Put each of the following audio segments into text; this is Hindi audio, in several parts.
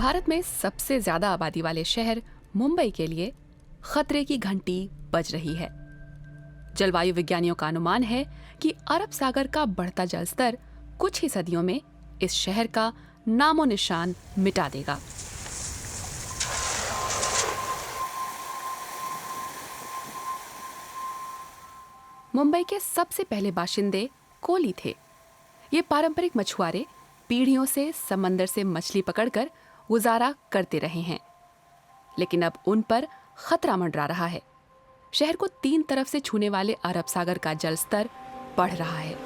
भारत में सबसे ज्यादा आबादी वाले शहर मुंबई के लिए खतरे की घंटी बज रही है। जलवायु विज्ञानियों का अनुमान है कि अरब सागर का बढ़ता जल स्तर कुछ ही सदियों में इस शहर का नामो निशान मिटा देगा। मुंबई के सबसे पहले बाशिंदे कोली थे। ये पारंपरिक मछुआरे पीढ़ियों से समंदर से मछली पकड़कर गुजारा करते रहे हैं, लेकिन अब उन पर खतरा मंडरा रहा है। शहर को तीन तरफ से छूने वाले अरब सागर का जल स्तर बढ़ रहा है।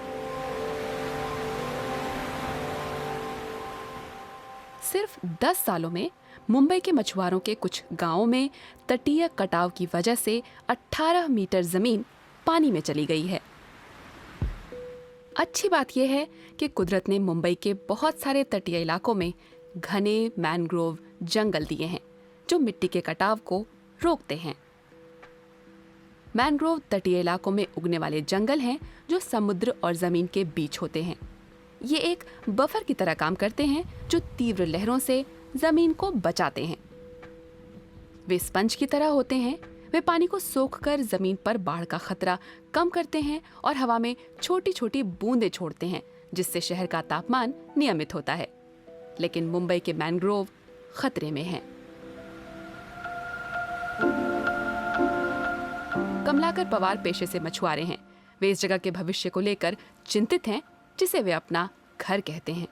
सिर्फ 10 सालों में मुंबई के मछुआरों के कुछ गांवों में तटीय कटाव की वजह से 18 मीटर जमीन पानी में चली गई है। अच्छी बात यह है कि कुदरत ने मुंबई के बहुत सारे तटीय इलाकों में घने मैंग्रोव जंगल दिए हैं जो मिट्टी के कटाव को रोकते हैं। मैंग्रोव तटीय इलाकों में उगने वाले जंगल हैं जो समुद्र और जमीन के बीच होते हैं। ये एक बफर की तरह काम करते हैं जो तीव्र लहरों से जमीन को बचाते हैं। वे स्पंज की तरह होते हैं। वे पानी को सोखकर जमीन पर बाढ़ का खतरा कम करते हैं और हवा में छोटी छोटी बूंदें छोड़ते हैं, जिससे शहर का तापमान नियमित होता है। लेकिन मुंबई के मैंग्रोव खतरे में हैं। कमलाकर पवार पेशे से मछुआरे हैं। वे इस जगह के भविष्य को लेकर चिंतित हैं, जिसे वे अपना घर कहते हैं।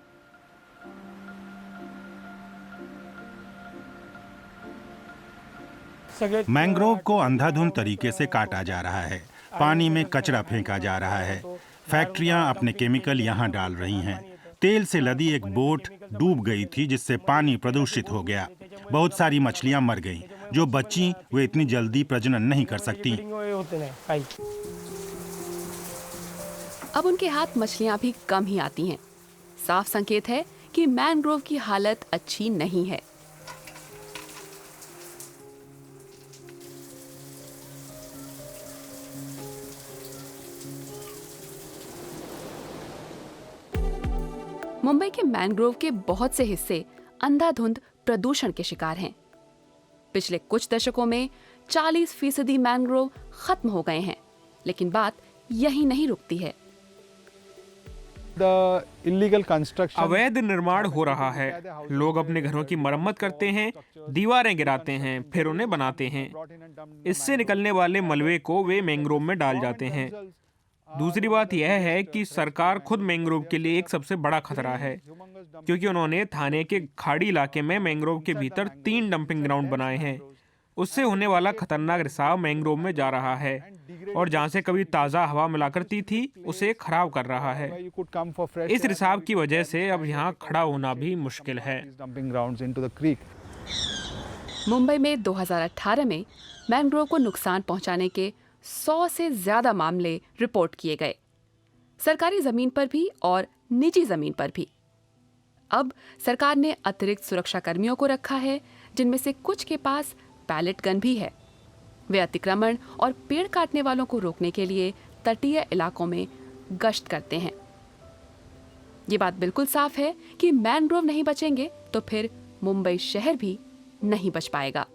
मैंग्रोव को अंधाधुंध तरीके से काटा जा रहा है। पानी में कचरा फेंका जा रहा है। फैक्ट्रियां अपने केमिकल यहां डाल रही हैं। तेल से लदी एक बोट डूब गई थी, जिससे पानी प्रदूषित हो गया। बहुत सारी मछलियां मर गईं। जो बची वे इतनी जल्दी प्रजनन नहीं कर सकती। अब उनके हाथ मछलियां भी कम ही आती हैं। साफ संकेत है कि मैंग्रोव की हालत अच्छी नहीं है। मुंबई के मैंग्रोव के बहुत से हिस्से अंधाधुंध प्रदूषण के शिकार हैं। पिछले कुछ दशकों में 40% मैंग्रोव खत्म हो गए हैं, लेकिन बात यही नहीं रुकती है। अवैध निर्माण हो रहा है। लोग अपने घरों की मरम्मत करते हैं, दीवारें गिराते हैं, फिर उन्हें बनाते हैं। इससे निकलने वाले मलबे को वे मैंग्रोव में डाल जाते हैं। दूसरी बात यह है कि सरकार खुद मैंग्रोव के लिए एक सबसे बड़ा खतरा है, क्योंकि उन्होंने थाने के खाड़ी इलाके में मैंग्रोव के भीतर 3 डंपिंग ग्राउंड बनाए हैं। उससे होने वाला खतरनाक रिसाव मैंग्रोव में जा रहा है और जहां से कभी ताज़ा हवा मिला करती थी उसे खराब कर रहा है। इस रिसाव की वजह से अब यहाँ खड़ा होना भी मुश्किल है। मुंबई में 2018 में मैंग्रोव को नुकसान पहुंचाने के 100 से ज्यादा मामले रिपोर्ट किए गए, सरकारी जमीन पर भी और निजी जमीन पर भी। अब सरकार ने अतिरिक्त सुरक्षा कर्मियों को रखा है, जिनमें से कुछ के पास पैलेट गन भी है। वे अतिक्रमण और पेड़ काटने वालों को रोकने के लिए तटीय इलाकों में गश्त करते हैं। ये बात बिल्कुल साफ है कि मैंग्रोव नहीं बचेंगे तो फिर मुंबई शहर भी नहीं बच पाएगा।